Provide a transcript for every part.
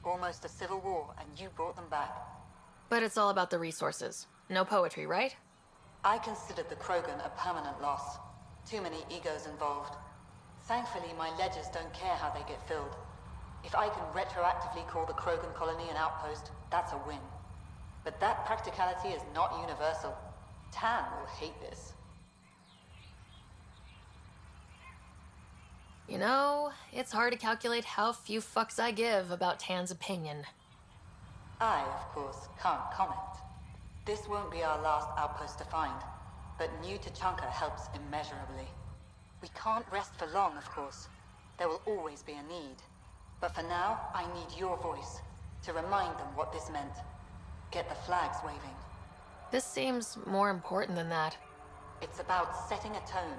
Almost a civil war, and you brought them back. But it's all about the resources. No poetry, right? I considered the Krogan a permanent loss. Too many egos involved. Thankfully, my ledgers don't care how they get filled. If I can retroactively call the Krogan colony an outpost, that's a win. But that practicality is not universal. Tan will hate this. You know, it's hard to calculate how few fucks I give about Tan's opinion. I, of course, can't comment. This won't be our last outpost to find, but New Tachanka helps immeasurably. We can't rest for long, of course. There will always be a need. But for now, I need your voice, to remind them what this meant. Get the flags waving. This seems more important than that. It's about setting a tone,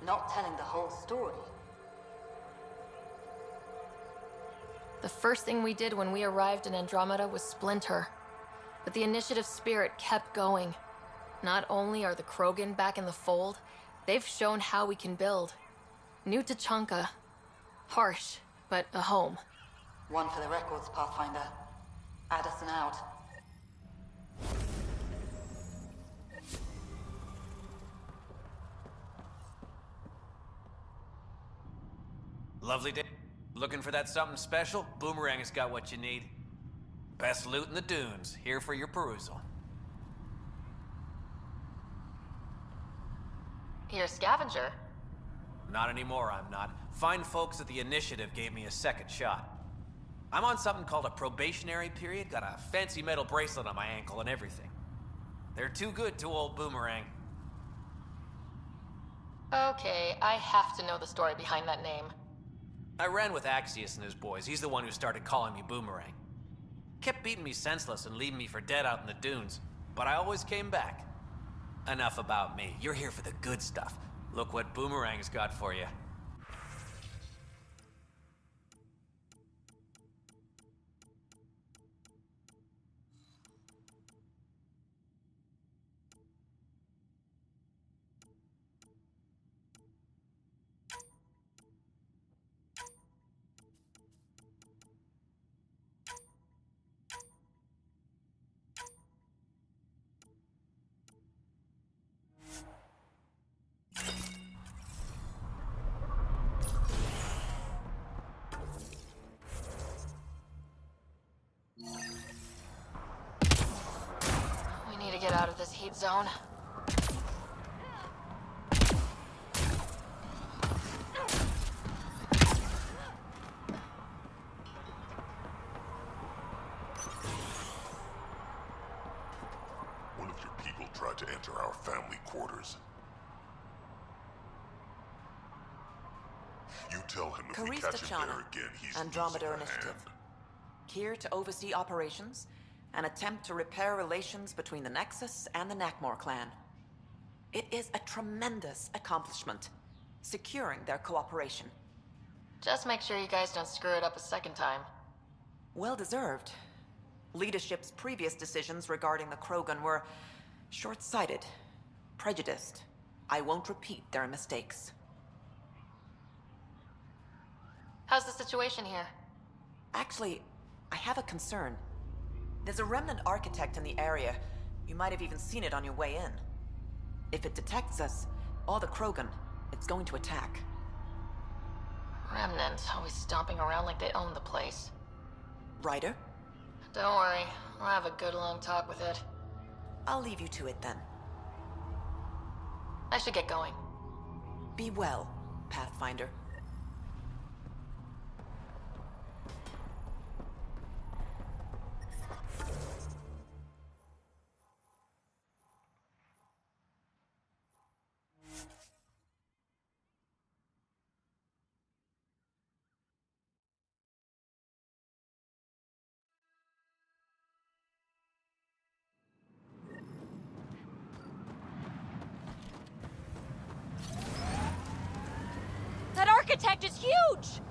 not telling the whole story. The first thing we did when we arrived in Andromeda was splinter. But the initiative spirit kept going. Not only are the Krogan back in the fold, they've shown how we can build. New Tachanka. Harsh, but a home. One for the records, Pathfinder. Addison out. Lovely day. Looking for that something special? Boomerang has got what you need. Best loot in the dunes, here for your perusal. You're a scavenger. Not anymore, I'm not. Fine folks at the Initiative gave me a second shot. I'm on something called a probationary period, got a fancy metal bracelet on my ankle and everything. They're too good to old Boomerang. Okay, I have to know the story behind that name. I ran with Axius and his boys. He's the one who started calling me Boomerang. Kept beating me senseless and leaving me for dead out in the dunes, but I always came back. Enough about me. You're here for the good stuff. Look what Boomerang's got for you. We need to get out of this heat zone. One of your people tried to enter our family quarters. You tell him if we catch him there again, he's Andromeda losing a Initiative. hand. Here to oversee operations and attempt to repair relations between the Nexus and the Nakmor clan. It is a tremendous accomplishment, securing their cooperation. Just make sure you guys don't screw it up a second time. Well deserved. Leadership's previous decisions regarding the Krogan were short-sighted, prejudiced. I won't repeat their mistakes. How's the situation here? Actually, I have a concern. There's a remnant architect in the area. You might have even seen it on your way in. If it detects us, or the Krogan, it's going to attack. Remnant, always stomping around like they own the place. Ryder, Don't worry, I'll have a good long talk with it. I'll leave you to it then. I should get going. Be well, Pathfinder. That architect is huge!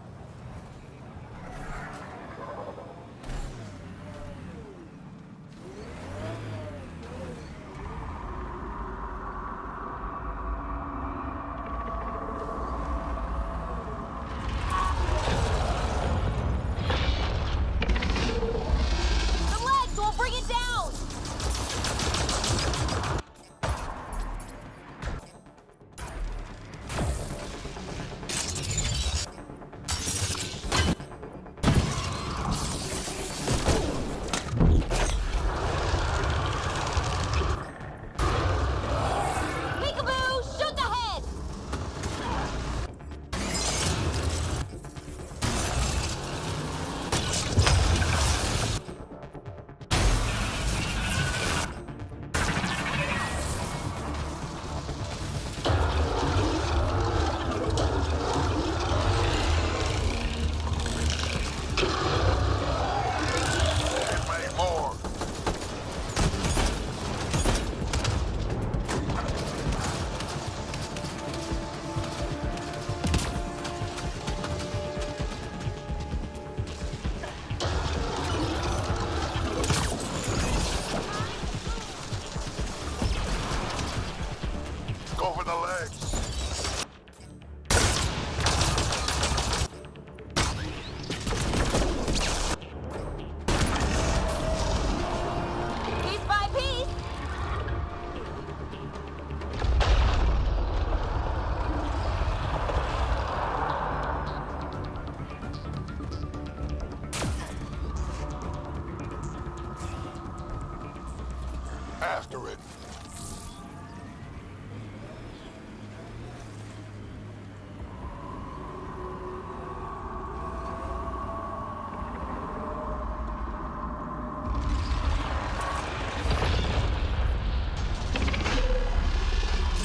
After it.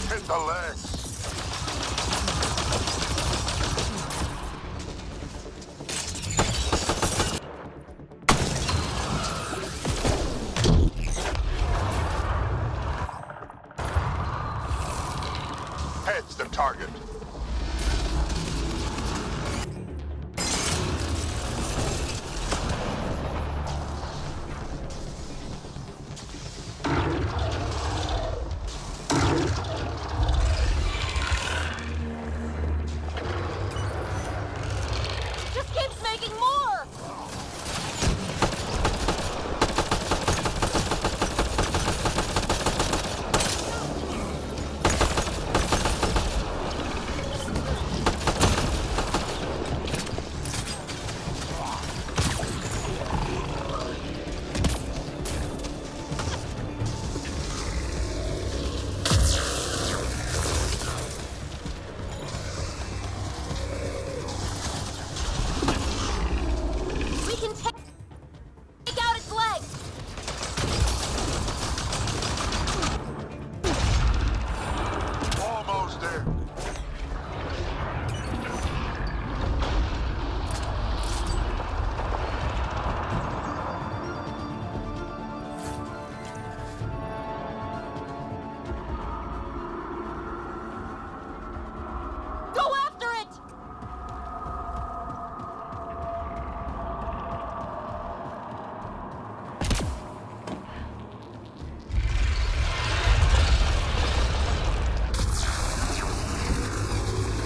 Hit the legs. Head's the target. Just keeps making more! We can take out its legs! Almost there. Go after it!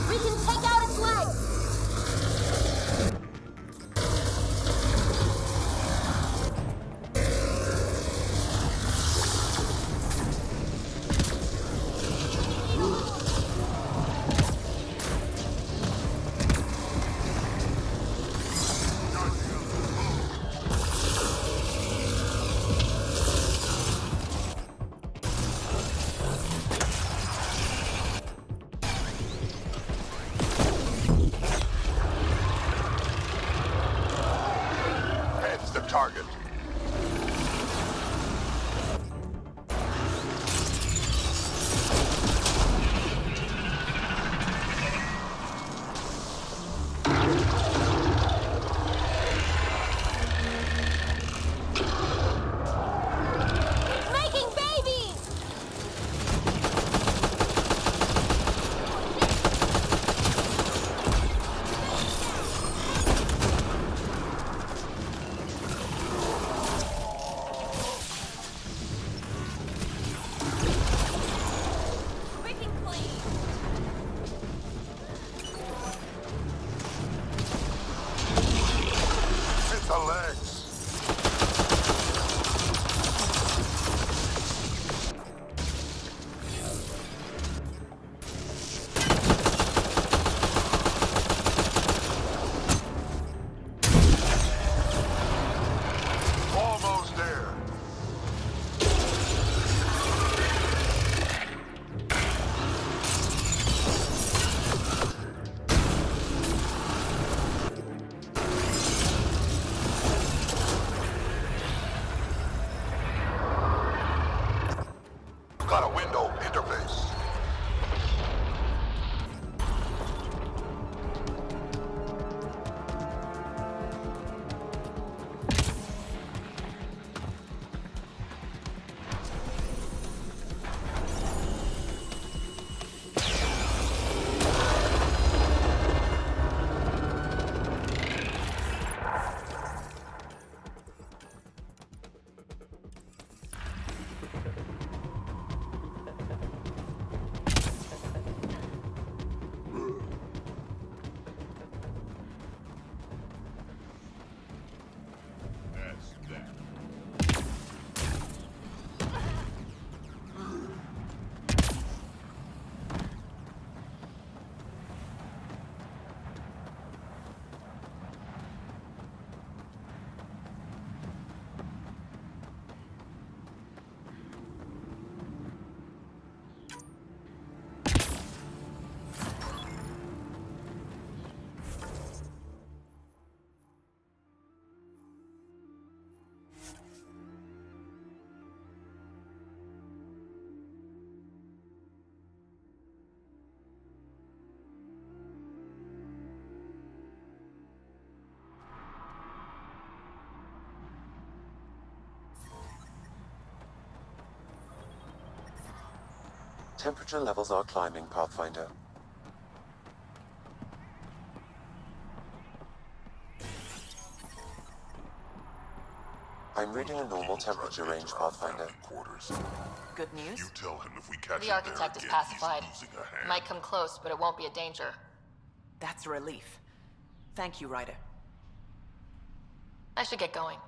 We can take out its legs! Head's the target. It's making babies! Quick and clean! Hit the legs. Almost there. Got a window interface. Temperature levels are climbing, Pathfinder. I'm reading a normal temperature range, Pathfinder. Quarters. Good news? You tell him if we catch The him architect is there again, pacified. he's losing a hand. Might come close, but it won't be a danger. That's a relief. Thank you, Ryder. I should get going.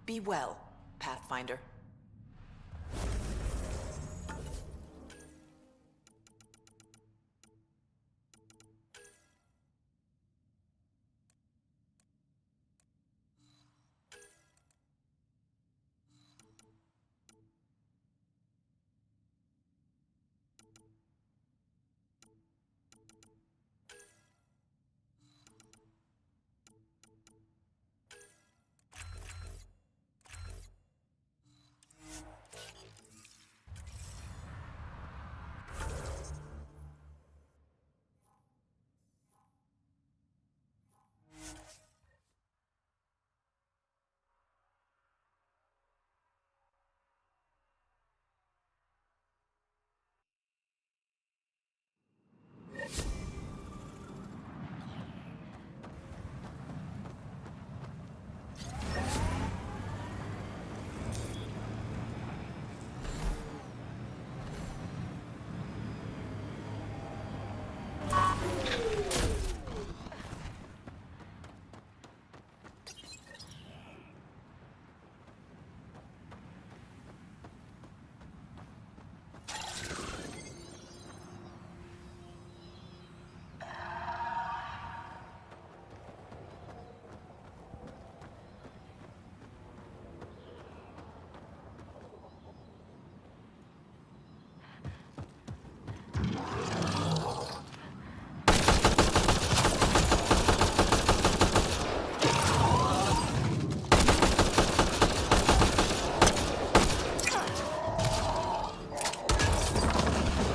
Be well, Pathfinder.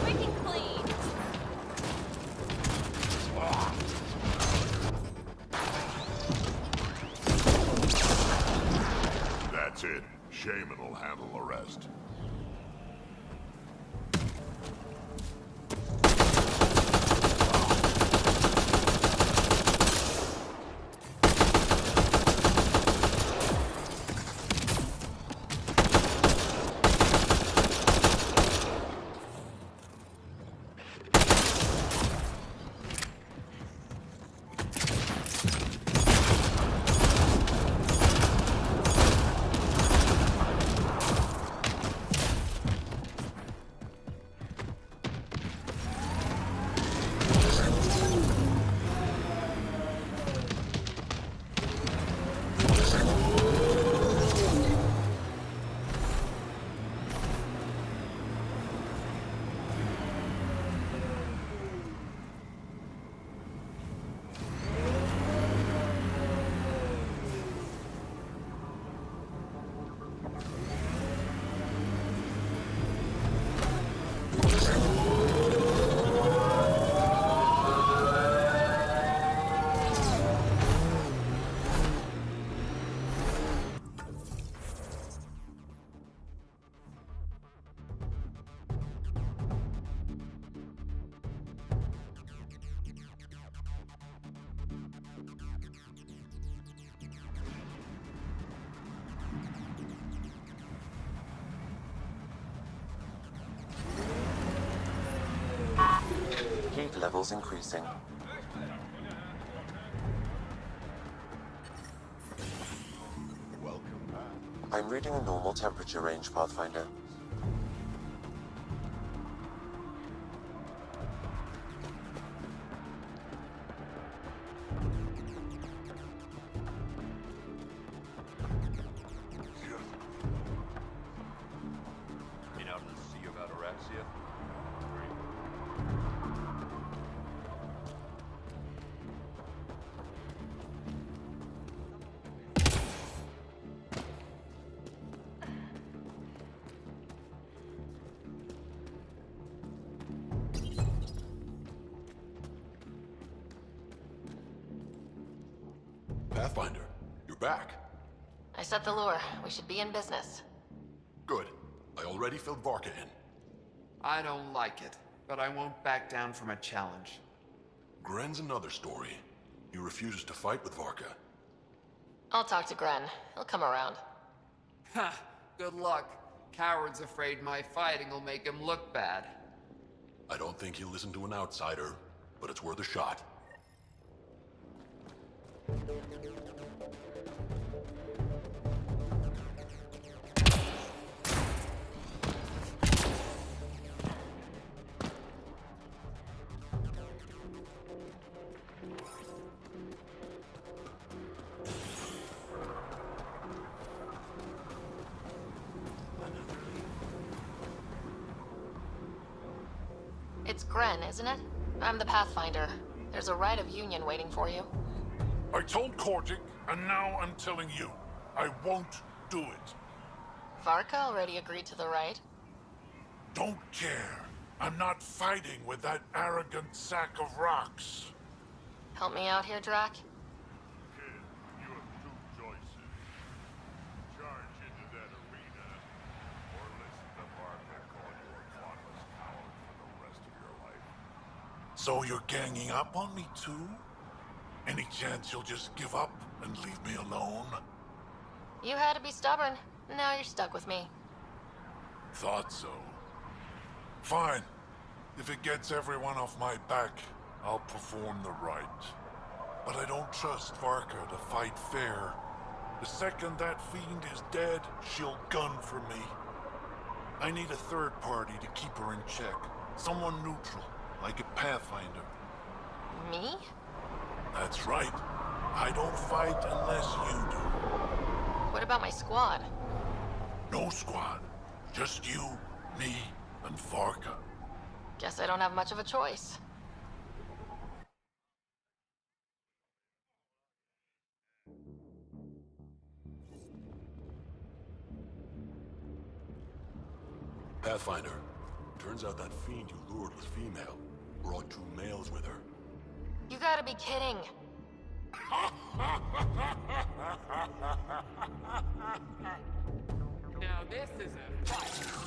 Breaking clean. That's it. Shaman will handle the rest. Heat levels increasing. Welcome back. I'm reading a normal temperature range, Pathfinder. Been out to see about Araxia? Pathfinder, you're back. I set the lure. We should be in business. Good. I already filled Varka in. I don't like it, but I won't back down from a challenge. Gren's another story. He refuses to fight with Varka. I'll talk to Gren. He'll come around. Ha! Good luck. Coward's afraid my fighting will make him look bad. I don't think he'll listen to an outsider, but it's worth a shot. It's Gren, isn't it? I'm the Pathfinder. There's a rite of union waiting for you. I told Kortik, and now I'm telling you. I won't do it. Varka already agreed to the rite. Don't care. I'm not fighting with that arrogant sack of rocks. Help me out here, Drac. Kid, you have two choices. Charge into that arena, or listen to Varka call you a thoughtless coward for the rest of your life. So you're ganging up on me too? Any chance you'll just give up and leave me alone? You had to be stubborn. Now you're stuck with me. Thought so. Fine. If it gets everyone off my back, I'll perform the rite. But I don't trust Varka to fight fair. The second that fiend is dead, she'll gun for me. I need a third party to keep her in check. Someone neutral, like a Pathfinder. Me? That's right. I don't fight unless you do. What about my squad? No squad. Just you, me, and Varka. Guess I don't have much of a choice. Pathfinder, turns out that fiend you lured was female. Brought two males with her. You gotta be kidding. Now this is a fight.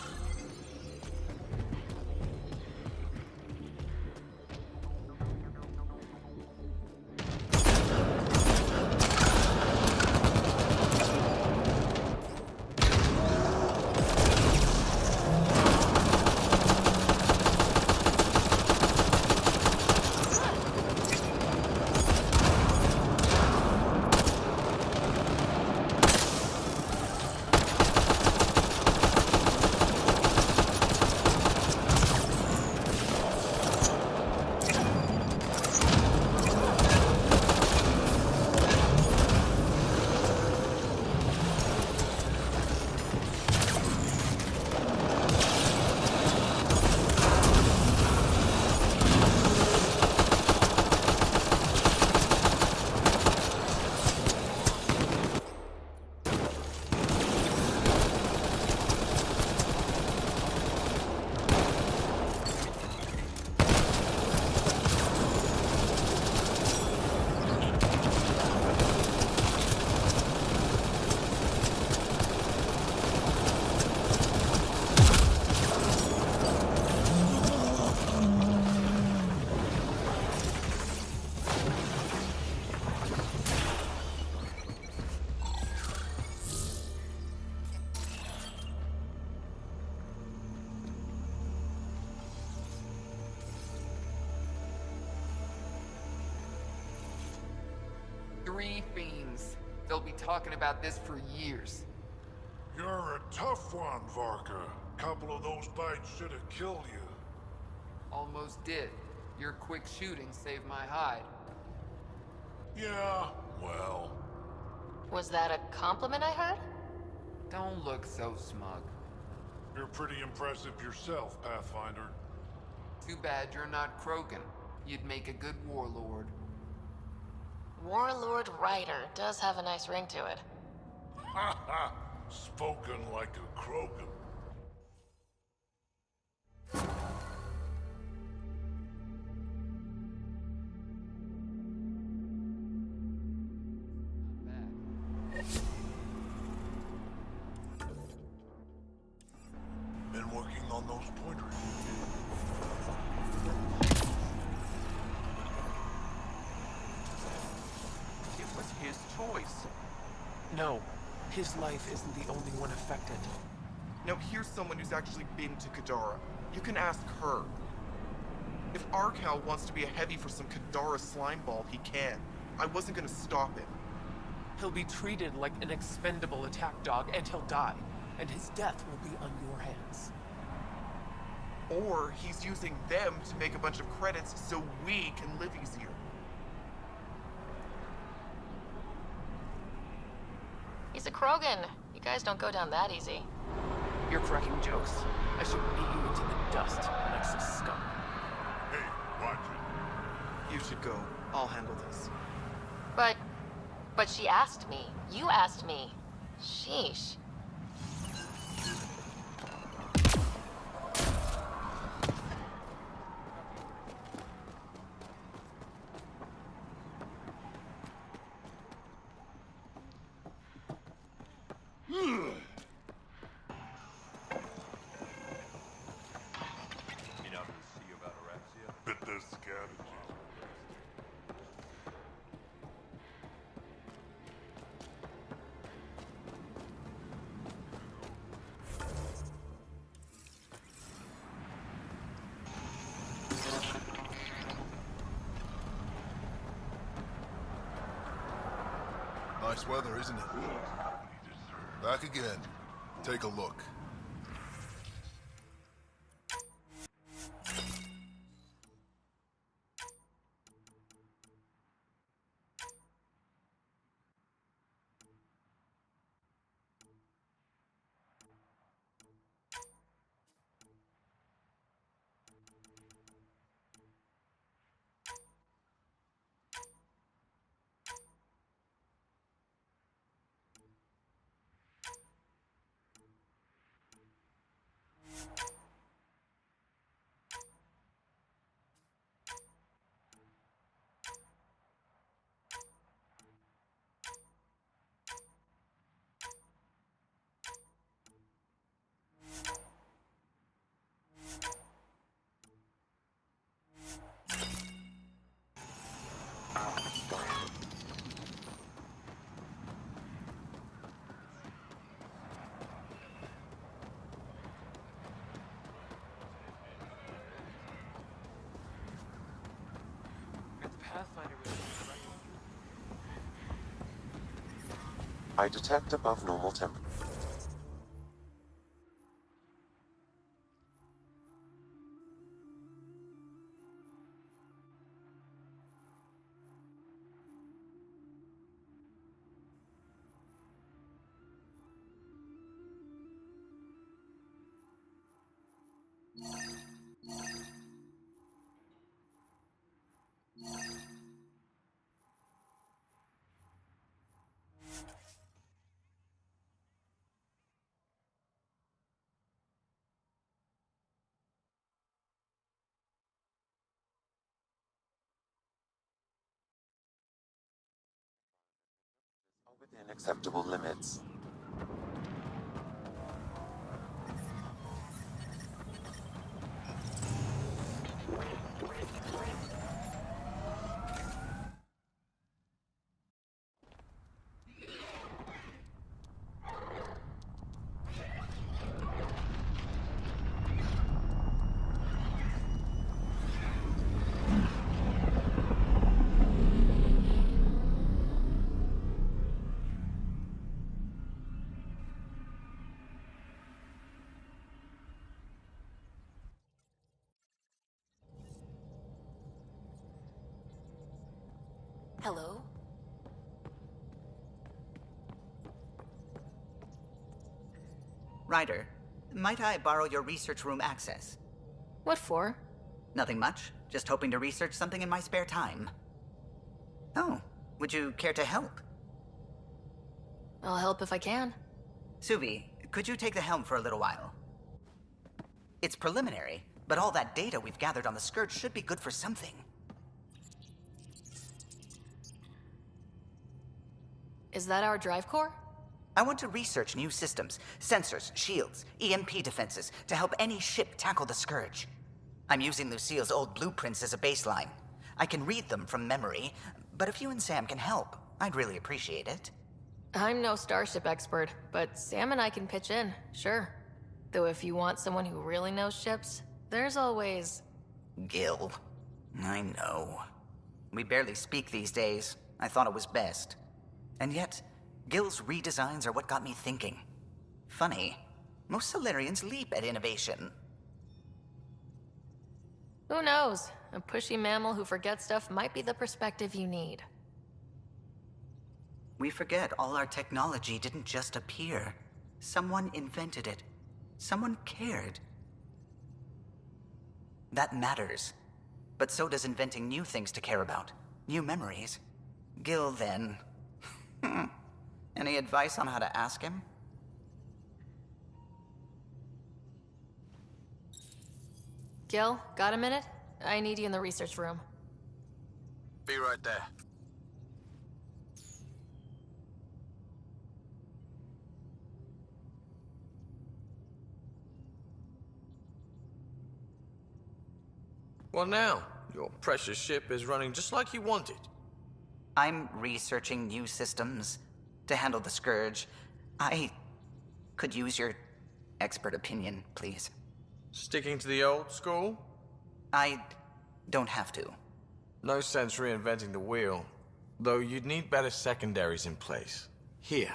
Three fiends. They'll be talking about this for years. You're a tough one, Varka. Couple of those bites should have killed you. Almost did. Your quick shooting saved my hide. Yeah, well. Was that a compliment I heard? Don't look so smug. You're pretty impressive yourself, Pathfinder. Too bad you're not Krogan. You'd make a good warlord. Warlord Ryder does have a nice ring to it. Ha ha! Spoken like a Krogan. Been working on those pointers. No, his life isn't the only one affected. Now here's someone who's actually been to Kadara. You can ask her. If Arcal wants to be a heavy for some Kadara slime ball, he can. I wasn't gonna stop him. He'll be treated like an expendable attack dog and he'll die. And his death will be on your hands. Or he's using them to make a bunch of credits so we can live easier. He's a Krogan. You guys don't go down that easy. You're cracking jokes. I should beat you into the dust like some scum. Hey, watch it. You should go. I'll handle this. But she asked me. You asked me. Sheesh. Been out to the Sea of Ataraxia? Bit their scavengers. Nice weather, isn't it? Back again. Take a look. Pathfinder was right. I detect above normal temperature. Within acceptable limits. Hello? Ryder, might I borrow your research room access? What for? Nothing much. Just hoping to research something in my spare time. Oh, would you care to help? I'll help if I can. Suvi, could you take the helm for a little while? It's preliminary, but all that data we've gathered on the Scourge should be good for something. Is that our drive core? I want to research new systems, sensors, shields, EMP defenses, to help any ship tackle the Scourge. I'm using Lucille's old blueprints as a baseline. I can read them from memory, but if you and Sam can help, I'd really appreciate it. I'm no starship expert, but Sam and I can pitch in, sure. Though if you want someone who really knows ships, there's always... Gil. I know. We barely speak these days. I thought it was best. And yet, Gil's redesigns are what got me thinking. Funny, most Solarians leap at innovation. Who knows? A pushy mammal who forgets stuff might be the perspective you need. We forget all our technology didn't just appear. Someone invented it. Someone cared. That matters. But so does inventing new things to care about. New memories. Gil, then. Any advice on how to ask him? Gil, got a minute? I need you in the research room. Be right there. Well now, your precious ship is running just like you wanted. I'm researching new systems to handle the Scourge. I could use your expert opinion, please. Sticking to the old school? I don't have to. No sense reinventing the wheel. Though you'd need better secondaries in place. Here.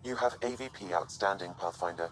You have AVP outstanding, Pathfinder.